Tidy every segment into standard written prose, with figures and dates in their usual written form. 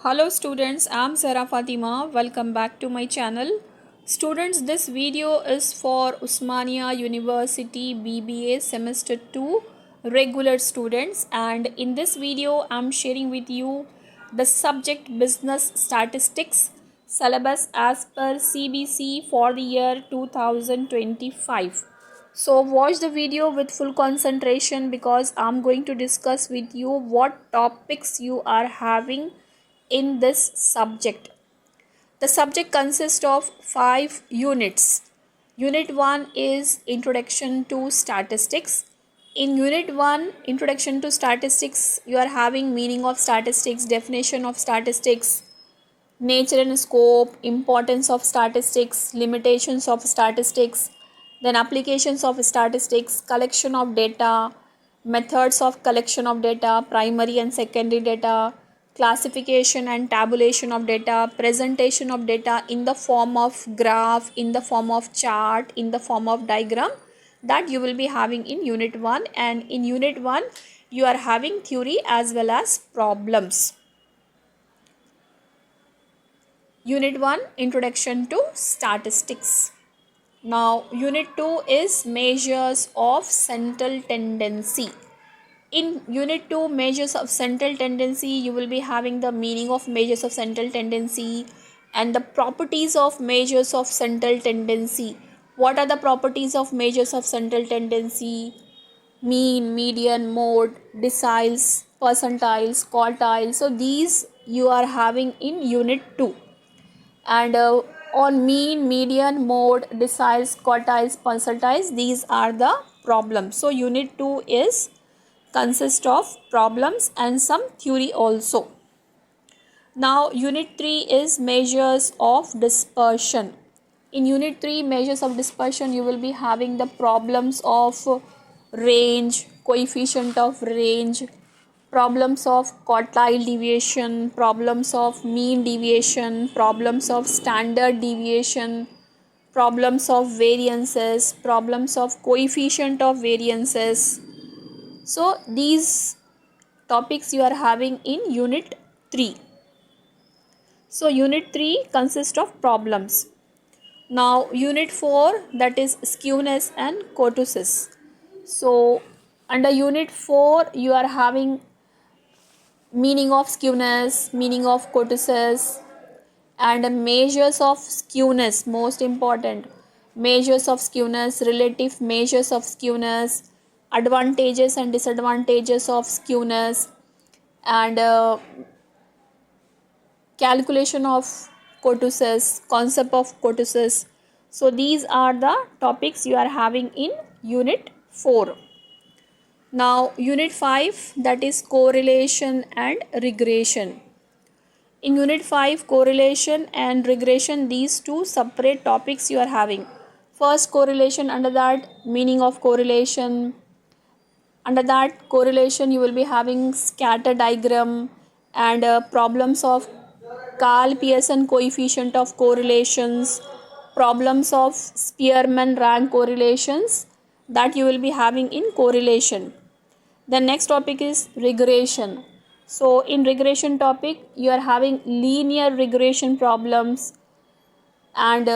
Hello students, I'm Sarah Fatima. Welcome back to my channel. Students, this video is for Osmania University BBA Semester 2 regular students, and in this video I'm sharing with you the subject Business Statistics syllabus as per CBC for the year 2025. So watch the video with full concentration because I'm going to discuss with you what topics you are having in this subject. The subject consists of 5 units. Unit 1 is Introduction to Statistics. In Unit 1, Introduction to Statistics, you are having meaning of statistics, definition of statistics, nature and scope, importance of statistics, limitations of statistics, then applications of statistics, collection of data, methods of collection of data, primary and secondary data, classification and tabulation of data, presentation of data in the form of graph, in the form of chart, in the form of diagram, that you will be having in Unit 1. And in Unit 1 you are having theory as well as problems. Unit 1, Introduction to Statistics. Now, Unit 2 is Measures of Central Tendency. In Unit 2, Measures of Central Tendency, you will be having the meaning of measures of central tendency and the properties of measures of central tendency. What are the properties of measures of central tendency? Mean, median, mode, deciles, percentiles, quartiles. So, these you are having in Unit 2. And on mean, median, mode, deciles, quartiles, percentiles, these are the problems. So Unit 2 is consist of problems and some theory also. Now Unit 3 is measures of dispersion. In Unit 3, measures of dispersion, you will be having the problems of range, coefficient of range, problems of quartile deviation, problems of mean deviation, problems of standard deviation, problems of variances, problems of coefficient of variances. So these topics you are having in Unit 3. So Unit 3 consists of problems. Now Unit 4, that is skewness and kurtosis. So under Unit 4 you are having meaning of skewness, meaning of kurtosis, and measures of skewness, most important. Measures of skewness, relative measures of skewness, advantages and disadvantages of skewness, and calculation of kurtosis, concept of kurtosis. So these are the topics you are having in Unit 4. Now Unit 5, that is correlation and regression. In Unit 5, correlation and regression, these two separate topics you are having. First, correlation, under that meaning of correlation. Under that correlation you will be having scatter diagram and problems of Karl Pearson coefficient of correlations, problems of Spearman rank correlations, that you will be having in correlation. The next topic is regression. So in regression topic you are having linear regression problems, and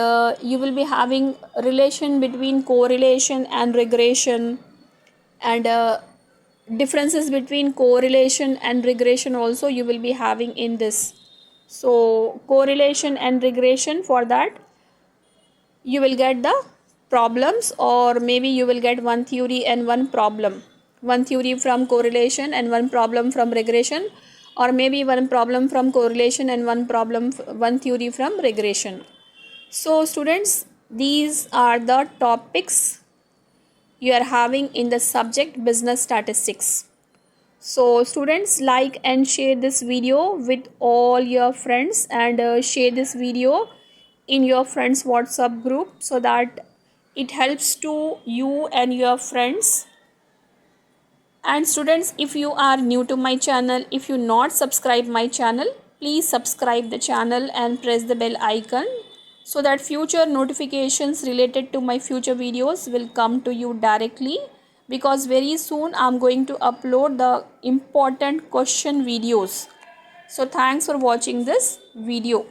you will be having relation between correlation and regression, and differences between correlation and regression also you will be having in this. So correlation and regression, for that you will get the problems, or maybe you will get one theory and one problem, one theory from correlation and one problem from regression, or maybe one problem from correlation and one theory from regression. So students, these are the topics you are having in the subject business statistics. So students, like and share this video with all your friends, and share this video in your friends WhatsApp group so that it helps to you and your friends. And students, if you are new to my channel, if you not subscribe my channel, please subscribe the channel and press the bell icon so that future notifications related to my future videos will come to you directly, because very soon I'm going to upload the important question videos. So thanks for watching this video.